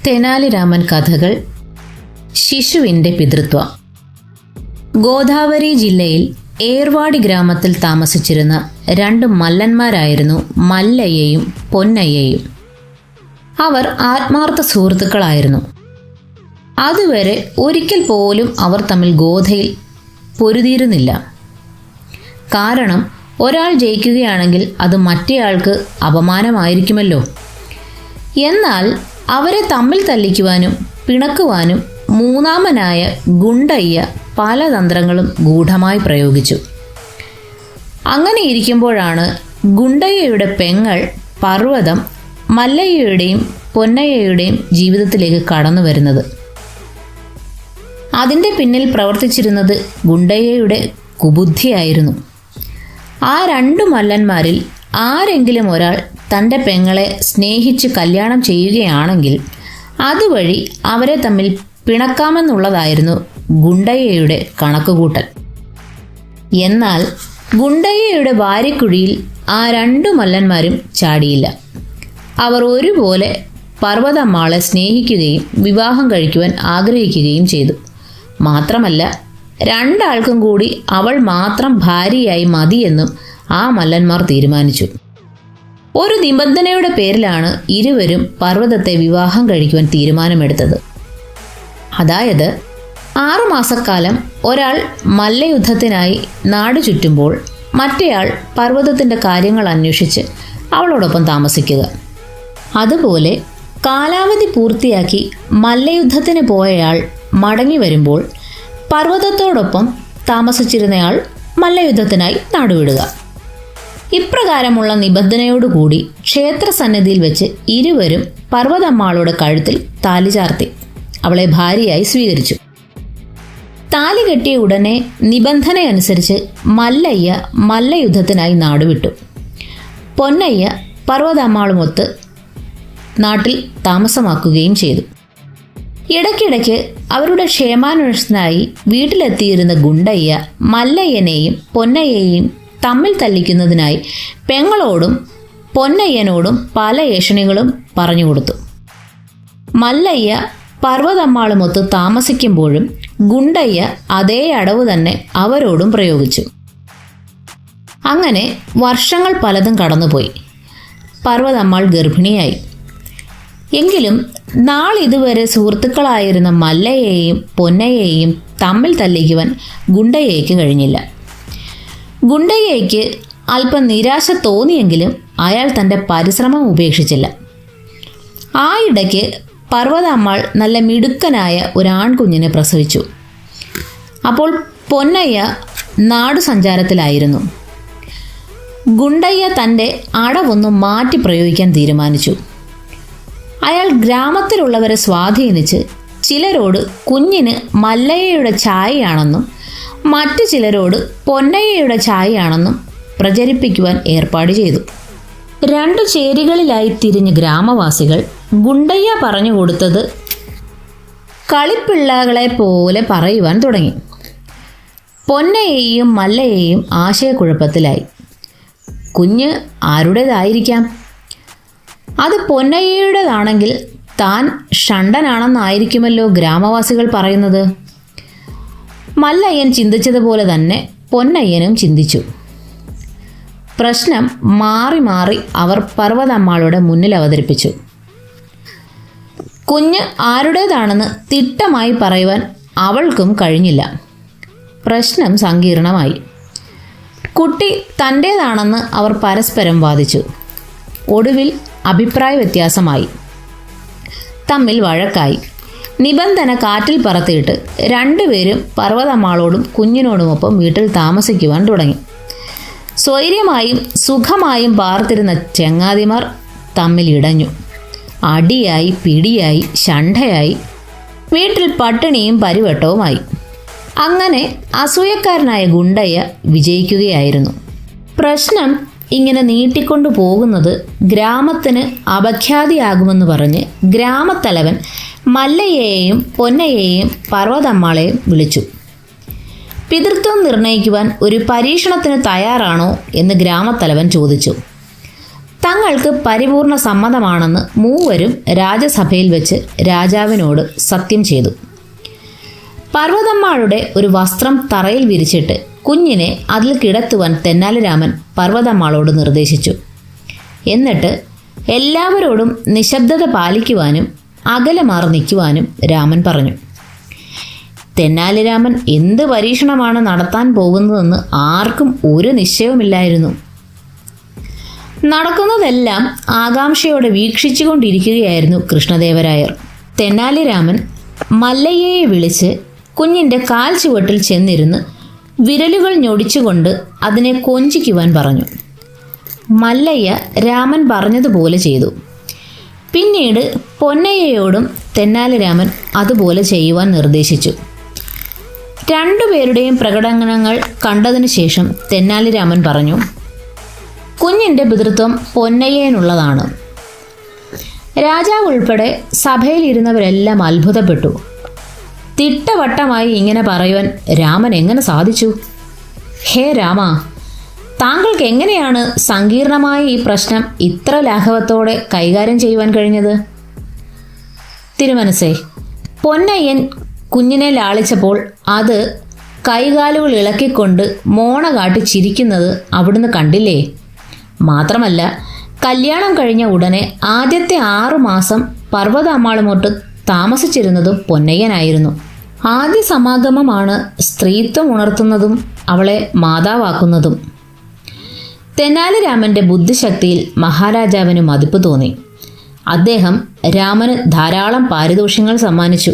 തെനാലിരാമൻ കഥകൾ. ശിശുവിൻ്റെ പിതൃത്വം. ഗോദാവരി ജില്ലയിൽ ഏർവാടി ഗ്രാമത്തിൽ താമസിച്ചിരുന്ന രണ്ട് മല്ലന്മാരായിരുന്നു മല്ലയ്യയും പൊന്നയ്യയും. അവർ ആത്മാർത്ഥ സുഹൃത്തുക്കളായിരുന്നു. അതുവരെ ഒരിക്കൽ പോലും അവർ തമ്മിൽ ഗോധയിൽ പൊരുതിയിരുന്നില്ല. കാരണം ഒരാൾ ജയിക്കുകയാണെങ്കിൽ അത് മറ്റേയാൾക്ക് അപമാനമായിരിക്കുമല്ലോ. എന്നാൽ അവരെ തമ്മിൽ തല്ലിക്കുവാനും പിണക്കുവാനും മൂന്നാമനായ ഗുണ്ടയ്യ പല തന്ത്രങ്ങളും ഗൂഢമായി പ്രയോഗിച്ചു. അങ്ങനെ ഇരിക്കുമ്പോഴാണ് ഗുണ്ടയ്യയുടെ പെങ്ങൾ പർവ്വതം മല്ലയ്യയുടെയും പൊന്നയ്യയുടെയും ജീവിതത്തിലേക്ക് കടന്നു വരുന്നത്. അതിൻ്റെ പിന്നിൽ പ്രവർത്തിച്ചിരുന്നത് ഗുണ്ടയ്യയുടെ കുബുദ്ധിയായിരുന്നു. ആ രണ്ടു മല്ലന്മാരിൽ ആരെങ്കിലും ഒരാൾ തൻ്റെ പെങ്ങളെ സ്നേഹിച്ച് കല്യാണം ചെയ്യുകയാണെങ്കിൽ അതുവഴി അവരെ തമ്മിൽ പിണക്കാമെന്നുള്ളതായിരുന്നു ഗുണ്ടയ്യയുടെ കണക്കുകൂട്ടൽ. എന്നാൽ ഗുണ്ടയ്യയുടെ വാരിക്കുഴിയിൽ ആ രണ്ടു മല്ലന്മാരും ചാടിയില്ല. അവർ ഒരുപോലെ പർവ്വതമ്മാളെ സ്നേഹിക്കുകയും വിവാഹം കഴിക്കുവാൻ ആഗ്രഹിക്കുകയും ചെയ്തു. മാത്രമല്ല, രണ്ടാൾക്കും കൂടി അവൾ മാത്രം ഭാര്യയായി മതിയെന്നും ആ മല്ലന്മാർ തീരുമാനിച്ചു. ഒരു നിബന്ധനയുടെ പേരിലാണ് ഇരുവരും പർവ്വതത്തെ വിവാഹം കഴിക്കുവാൻ തീരുമാനമെടുത്തത്. അതായത് 6 മാസക്കാലം ഒരാൾ മല്ലയുദ്ധത്തിനായി നാട് ചുറ്റുമ്പോൾ മറ്റേയാൾ പർവ്വതത്തിൻ്റെ കാര്യങ്ങൾ അന്വേഷിച്ച് അവളോടൊപ്പം താമസിക്കുക. അതുപോലെ കാലാവധി പൂർത്തിയാക്കി മല്ലയുദ്ധത്തിന് പോയയാൾ മടങ്ങി വരുമ്പോൾ പർവ്വതത്തോടൊപ്പം താമസിച്ചിരുന്നയാൾ മല്ലയുദ്ധത്തിനായി നാടുവിടുക. ഇപ്രകാരമുള്ള നിബന്ധനയോടുകൂടി ക്ഷേത്രസന്നിധിയിൽ വെച്ച് ഇരുവരും പർവ്വതമ്മാളുടെ കഴുത്തിൽ താലി ചാർത്തി അവളെ ഭാര്യയായി സ്വീകരിച്ചു. താലി കെട്ടിയ ഉടനെ നിബന്ധനയനുസരിച്ച് മല്ലയ്യ മല്ലയുദ്ധത്തിനായി നാടുവിട്ടു. പൊന്നയ്യ പർവ്വതമ്മാളുമൊത്ത് നാട്ടിൽ താമസമാക്കുകയും ചെയ്തു. ഇടയ്ക്കിടയ്ക്ക് അവരുടെ ക്ഷേമാന്വേഷണത്തിനായി വീട്ടിലെത്തിയിരുന്ന ഗുണ്ടയ്യ മല്ലയ്യനെയും പൊന്നയ്യയെയും തമ്മിൽ തല്ലിക്കുന്നതിനായി പെങ്ങളോടും പൊന്നയ്യനോടും പല ഏഷണികളും പറഞ്ഞുകൊടുത്തു. മല്ലയ്യ പർവ്വതമ്മാളുമൊത്ത് താമസിക്കുമ്പോഴും ഗുണ്ടയ്യ അതേ അടവ് തന്നെ അവരോടും പ്രയോഗിച്ചു. അങ്ങനെ വർഷങ്ങൾ പലതും കടന്നുപോയി. പർവ്വതമ്മാൾ ഗർഭിണിയായി. എങ്കിലും നാളിതുവരെ സുഹൃത്തുക്കളായിരുന്ന മല്ലയ്യയെയും പൊന്നയ്യയെയും തമ്മിൽ തല്ലിക്കുവാൻ ഗുണ്ടയ്യയ്ക്ക് കഴിഞ്ഞില്ല. ഗുണ്ടയ്യയ്ക്ക് അല്പം നിരാശ തോന്നിയെങ്കിലും അയാൾ തൻ്റെ പരിശ്രമം ഉപേക്ഷിച്ചില്ല. ആ ഇടയ്ക്ക് പർവ്വതമ്മാൾ നല്ല മിടുക്കനായ ഒരാൺകുഞ്ഞിനെ പ്രസവിച്ചു. അപ്പോൾ പൊന്നയ്യ നാടു സഞ്ചാരത്തിലായിരുന്നു. ഗുണ്ടയ്യ തൻ്റെ അടവൊന്നും മാറ്റി പ്രയോഗിക്കാൻ തീരുമാനിച്ചു. അയാൾ ഗ്രാമത്തിലുള്ളവരെ സ്വാധീനിച്ച് ചിലരോട് കുഞ്ഞിന് മല്ലയ്യയുടെ ഛായയാണെന്നും മറ്റു ചിലരോട് പൊന്നയ്യയുടെ ഛായയാണെന്നും പ്രചരിപ്പിക്കുവാൻ ഏർപ്പാട് ചെയ്തു. 2 ചേരികളിലായി തിരിഞ്ഞ് ഗ്രാമവാസികൾ ഗുണ്ടയ്യ പറഞ്ഞു കൊടുത്തത് കളിപ്പിള്ളകളെ പോലെ പറയുവാൻ തുടങ്ങി. പൊന്നയ്യയും മല്ലയ്യയും ആശയക്കുഴപ്പത്തിലായി. കുഞ്ഞ് ആരുടേതായിരിക്കാം? അത് പൊന്നയ്യയുടേതാണെങ്കിൽ താൻ ഷണ്ടനാണെന്നായിരിക്കുമല്ലോ ഗ്രാമവാസികൾ പറയുന്നത്. മല്ലയ്യൻ ചിന്തിച്ചതുപോലെ തന്നെ പൊന്നയ്യനും ചിന്തിച്ചു. പ്രശ്നം മാറി മാറി അവർ പർവ്വതമ്മാളുടെ മുന്നിൽ അവതരിപ്പിച്ചു. കുഞ്ഞ് ആരുടേതാണെന്ന് തിട്ടമായി പറയുവാൻ അവൾക്കും കഴിഞ്ഞില്ല. പ്രശ്നം സങ്കീർണമായി. കുട്ടി തൻ്റേതാണെന്ന് അവർ പരസ്പരം വാദിച്ചു. ഒടുവിൽ അഭിപ്രായ വ്യത്യാസമായി. തമ്മിൽ വഴക്കായി. നിബന്ധന കാറ്റിൽ പറത്തിയിട്ട് രണ്ടുപേരും പർവ്വതമ്മാളോടും കുഞ്ഞിനോടുമൊപ്പം വീട്ടിൽ താമസിക്കുവാൻ തുടങ്ങി. സ്വൈര്യമായും സുഖമായും പാർത്തിരുന്ന ചെങ്ങാതിമാർ തമ്മിൽ ഇടഞ്ഞു. അടിയായി, പിടിയായി, ശണ്ഠയായി. വീട്ടിൽ പട്ടിണിയും പരിവട്ടവുമായി. അങ്ങനെ അസൂയക്കാരനായ ഗുണ്ടയ്യ വിജയിക്കുകയായിരുന്നു. പ്രശ്നം ഇങ്ങനെ നീട്ടിക്കൊണ്ടു പോകുന്നത് ഗ്രാമത്തിന് അപഖ്യാതിയാകുമെന്ന് പറഞ്ഞ് ഗ്രാമത്തലവൻ മല്ലയ്യയെയും പൊന്നയ്യയെയും പർവ്വതമ്മാളെയും വിളിച്ചു. പിതൃത്വം നിർണയിക്കുവാൻ ഒരു പരീക്ഷണത്തിന് തയ്യാറാണോ എന്ന് ഗ്രാമത്തലവൻ ചോദിച്ചു. തങ്ങൾക്ക് പരിപൂർണ സമ്മതമാണെന്ന് മൂവരും രാജസഭയിൽ വെച്ച് രാജാവിനോട് സത്യം ചെയ്തു. പർവ്വതമ്മാളുടെ ഒരു വസ്ത്രം തറയിൽ വിരിച്ചിട്ട് കുഞ്ഞിനെ അതിൽ കിടത്തുവാൻ തെന്നാലിരാമൻ പർവ്വതമ്മാളോട് നിർദ്ദേശിച്ചു. എന്നിട്ട് എല്ലാവരോടും നിശബ്ദത പാലിക്കുവാനും അകലെ മാറി നിൽക്കുവാനും രാമൻ പറഞ്ഞു. തെന്നാലിരാമൻ എന്ത് പരീക്ഷണമാണ് നടത്താൻ പോകുന്നതെന്ന് ആർക്കും ഒരു നിശ്ചയവുമില്ലായിരുന്നു. നടക്കുന്നതെല്ലാം ആകാംക്ഷയോടെ വീക്ഷിച്ചുകൊണ്ടിരിക്കുകയായിരുന്നു കൃഷ്ണദേവരായർ. തെന്നാലിരാമൻ മല്ലയ്യയെ വിളിച്ച് കുഞ്ഞിൻ്റെ കാൽ ചുവട്ടിൽ ചെന്നിരുന്ന് വിരലുകൾ ഞൊടിച്ചുകൊണ്ട് അതിനെ കൊഞ്ചിക്കുവാൻ പറഞ്ഞു. മല്ലയ്യ രാമൻ പറഞ്ഞതുപോലെ ചെയ്തു. പിന്നീട് പൊന്നയ്യയോടും തെന്നാലിരാമൻ അതുപോലെ ചെയ്യുവാൻ നിർദ്ദേശിച്ചു. രണ്ടുപേരുടെയും പ്രകടനങ്ങൾ കണ്ടതിനു ശേഷം തെന്നാലിരാമൻ പറഞ്ഞു, കുഞ്ഞിൻ്റെ പിതൃത്വം പൊന്നയ്യനുള്ളതാണ്. രാജാവ് ഉൾപ്പെടെ സഭയിലിരുന്നവരെല്ലാം അത്ഭുതപ്പെട്ടു. തിട്ടവട്ടമായി ഇങ്ങനെ പറയുവാൻ രാമൻ എങ്ങനെ സാധിച്ചു? ഹേ രാമ, താങ്കൾക്ക് എങ്ങനെയാണ് സങ്കീർണമായ ഈ പ്രശ്നം ഇത്ര ലാഘവത്തോടെ കൈകാര്യം ചെയ്യുവാൻ കഴിഞ്ഞത്? തിരുമനസ്സേ, പൊന്നയ്യൻ കുഞ്ഞിനെ ലാളിച്ചപ്പോൾ അത് കൈകാലുകൾ ഇളക്കിക്കൊണ്ട് മോണ കാട്ടി ചിരിക്കുന്നത് അവിടുന്ന് കണ്ടില്ലേ? മാത്രമല്ല, കല്യാണം കഴിഞ്ഞ ഉടനെ ആദ്യത്തെ 6 മാസം പർവ്വതമ്മാളുമൊട്ട് താമസിച്ചിരുന്നതും പൊന്നയ്യനായിരുന്നു. ആദ്യ സമാഗമമാണ് സ്ത്രീത്വം ഉണർത്തുന്നതും അവളെ മാതാവാക്കുന്നതും. തെനാലിരാമൻ്റെ ബുദ്ധിശക്തിയിൽ മഹാരാജാവിന് മതിപ്പ് തോന്നി. അദ്ദേഹം രാമന് ധാരാളം പാരിതോഷികങ്ങൾ സമ്മാനിച്ചു.